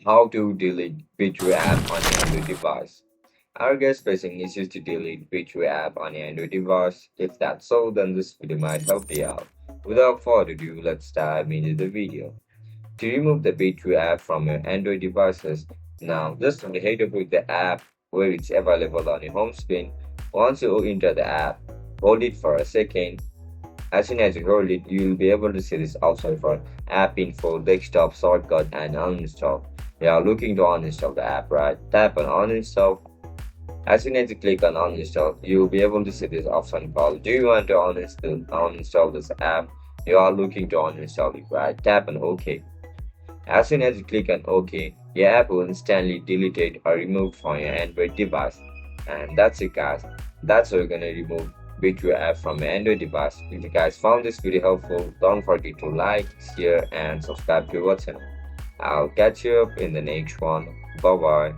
How to delete Bitrue app on your Android device. Are you guys facing issues to delete Bitrue app on your Android device? If that's so, then this video might help you out. Without further ado, let's dive into the video. To remove the Bitrue app from your Android devices, now just head over to the app where it's available on your home screen. Once you enter the app, hold it for a second. As soon as you hold it, you will be able to see this option for App Info, Desktop Shortcut, and Uninstall. You are looking to uninstall the app, right? Tap on Uninstall. As soon as you click on Uninstall, you will be able to see this option called Do you want to uninstall this app? You are looking to uninstall it, right? Tap on OK. As soon as you click on OK, your app will instantly deleted or removed from your Android device. And that's it, guys. That's how you're gonna remove Bitrue app from your Android device. If you guys found this video helpful, don't forget to like, share, and subscribe to our channel. I'll catch you up in the next one. Bye bye.